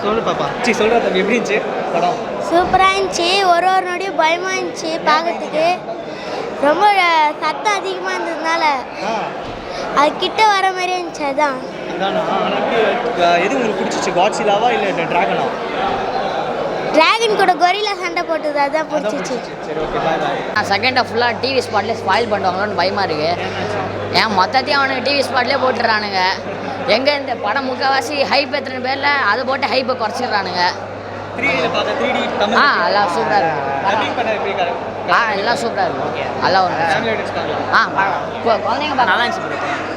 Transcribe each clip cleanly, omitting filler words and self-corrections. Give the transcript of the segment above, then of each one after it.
சொல்லு பாப்பா. சொல்றா தம்பி, எப்படி இருந்துச்சு படம்? சூப்பராக இருந்துச்சு. ஒரு நொடியும் பயமாக இருந்துச்சு பார்க்கறதுக்கு. ரொம்ப சத்தம் அதிகமாக இருந்ததுனால அது கிட்ட வர மாதிரி இருந்துச்சு. அதான் அதானா? எது உங்களுக்கு பிடிச்சிச்சு, காட்ஸிலாவா இல்லை டிராகனா? டிராகன் கூட கொரில்லா சண்டை போட்டது அதான் பிடிச்சிச்சு. சரி, ஓகே, பாய் பாய். செகண்ட் ஹாஃப் ஃபுல்லாக டிவி ஸ்பாட்லேயே ஸ்பாயில் பண்ணுவாங்களோன்னு பயமாக இருக்குது. ஏன் மொத்தத்தையும் அவனுக்கு டிவி ஸ்பாட்லேயே போட்டுடுறானுங்க. எங்கே இந்த படம் முக்கால்வாசி ஹைப் எத்தனை பேரில் அதை போட்டு ஹைப்பை குறைச்சிடுறானுங்க. 3D பார்க்க 3D தமிழ் எல்லாம் சூப்பராக இருக்கும். டப்பிங் பண்ண எப்படி இருக்கு? எல்லாம் சூப்பராக இருக்கும். எல்லாம் ஒரு ஃபேமிலி ஆடியன்ஸ் பார்க்கலாம். குழந்தைங்க பார்க்கலாம். நல்லா இருந்துச்சு.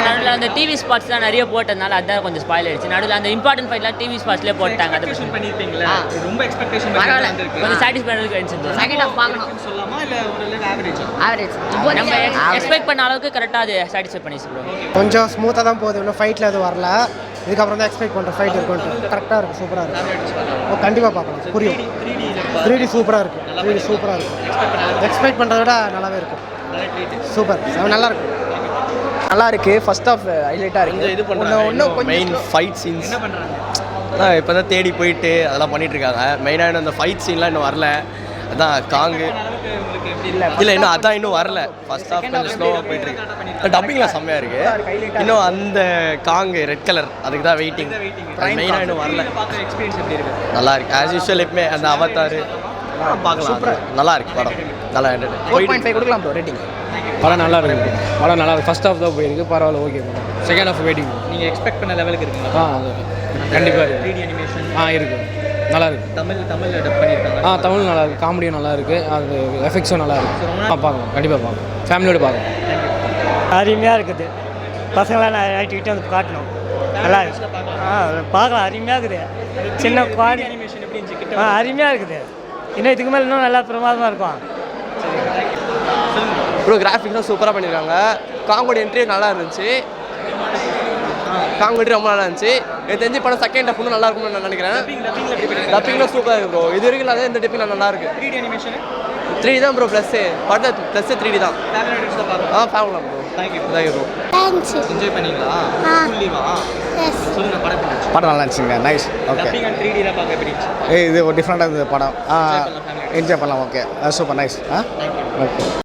நடுவில் அந்த டிவி ஸ்பாட்ஸ்லாம் நிறைய போட்டதுனால அதான் கொஞ்சம் ஸ்பாயில் ஆயிடுச்சு. நடுவில் அந்த இம்பார்ட்டன்ட் ஃபைட்லாம் டிவி ஸ்பாட்ஸ்லேயே போட்டாங்க. அதை எக்ஸ்பெக்டேஷன் பண்ணிருப்பீங்களா? ரொம்ப எக்ஸ்பெக்டேஷன் பரவாயில்ல. பண்ணிருக்கு. கொஞ்சம் சாட்டிஸ்ஃபைடாக இருந்துச்சு. செகண்ட் ஹாஃப் பார்க்கணும். சொல்லலாமா இல்லை ஒரு ஆவரேஜ்? ஆவரேஜ். நம்ம எக்ஸ்பெக்ட் பண்ண அளவுக்கு கரெக்டாக அது சாட்டிஸ்ஃபை பண்ணிச்சு ப்ரோ. கொஞ்சம் ஸ்மூத்தாக தான் போகுது. இன்னும் ஃபைட்டில் அது வரல. இதுக்கப்புறம் தான் எக்ஸ்பெக்ட் பண்ணுறேன் ஃபைட் இருக்குன்ட்டு. கரெக்டாக இருக்குது, சூப்பராக இருக்குது. கண்டிப்பாக பார்க்கலாம், புரியும். 3D சூப்பராக இருக்குது. 3D சூப்பராக இருக்குது. எக்ஸ்பெக்ட் பண்ணுறத விட நல்லாவே இருக்கும். சூப்பர், நல்லா இருக்கும். நல்லா இருக்கு. ஃபர்ஸ்ட் ஆஃப் ஹைலைட்டாக இருக்குது. இது பண்ணுறாங்க இன்னும் மெயின் ஃபைட் சீன்ஸ் என்ன பண்ணுறாங்க? இப்போ தான் தேடி போயிட்டு அதெல்லாம் பண்ணிட்டு இருக்காங்க. மெயினாக இன்னும் அந்த ஃபைட் சீன்லாம் இன்னும் வரல. அதான் காங்கு அளவுக்கு உங்களுக்கு எப்படி இல்லை இன்னும் அதான் இன்னும் வரல. ஃபர்ஸ்ட் ஹாஃப் கொஞ்சம் ஸ்லோவாக போயிட்டு இருக்கு. டப்பிங்லாம் செம்மையாக இருக்கு. இன்னும் அந்த காங்கு ரெட் கலர் அதுக்கு தான் வெயிட்டிங். மெயினாக இன்னும் வரல. பார்க்குற எக்ஸ்பீரியன்ஸ் எப்படி இருக்கு? நல்லா இருக்கு. ஆஸ் யூஷுவல் எப்பவுமே அந்த அவதார் பார்க்கலாம். நல்லா இருக்கு படம். நல்லா என்டர்டைன். 4.5 கொடுக்கலாம் ப்ரோ ரேட்டிங். படம் நல்லா இருக்கு. படம் நல்லா இருக்கு. ஃபர்ஸ்ட் ஹாஃப் தான் போயிருக்கு. பரவாயில்ல, ஓகே. Second half waiting. நீங்கள் எக்ஸ்பெக்ட் பண்ண லெவலுக்கு இருக்குங்களா? அது கண்டிப்பாக இருக்கு. 3D அனிமேஷன் இருக்கு. நல்லா இருக்கு. தமிழ் டப் பண்ணியிருக்காங்க. தமிழ் நல்லா இருக்கு. காமெடியும் நல்லா இருக்கு. அது எஃபெக்ட்ஸும் நல்லா இருக்கு. பார்க்கலாம், கண்டிப்பாக பார்க்கலாம். ஃபேமிலியோடு பார்க்கலாம். அருமையாக இருக்குது. பசங்களாம் நைட்டுக்கிட்டே வந்து காட்டணும். நல்லா இருக்கு. பார்க்கலாம், அருமையாக இருக்குது. சின்ன குவாடி அனிமேஷன் எப்படி இருந்துச்சு கிட்ட? அருமையாக இருக்குது. இன்னும் இதுக்கு மேலே இன்னும் நல்லா பிரமாதமாக இருக்கும். ப்ரோ கிராஃபிக்ஸும் சூப்பராக பண்ணியிருக்காங்க. காங்கோட என்ட்ரி நல்லா இருந்துச்சு. காங்கோடி ரொம்ப நல்லா இருந்துச்சு. எனக்கு தெரிஞ்சு படம் செகண்ட் ஹாஃப் இன்னும் நல்லா இருக்கும்னு நான் நினைக்கிறேன். டப்பிங்லாம் சூப்பராக இருக்குது ப்ரோ. இது வரைக்கும் இல்லாத இந்த டப்பிங் நல்லா இருக்கு. 3D அனிமேஷன் 3D தான் ப்ரோ. ப்ளஸ்ஸு படத்தை ப்ளஸ்ஸு 3D தான். ஃபேமிலி ஆடியன்ஸ் பார்க்கலாம். ஃபேமிலாம் bro. Thank you bro. Thanks. Enjoy பண்ணீங்களா? ஃபுல் லீவா? சொல்லுங்க, படம் எப்படி இருந்துச்சு? படம் நல்லா இருந்துச்சுங்க. Nice. Okay. Dubbing and 3D ல பார்க்க எப்படி இருந்துச்சு? இது ஒரு டிஃப்ரெண்ட்டாக இருந்தது படம். என்ஜாய் பண்ணலாம். Okay, super, nice. ஓகே.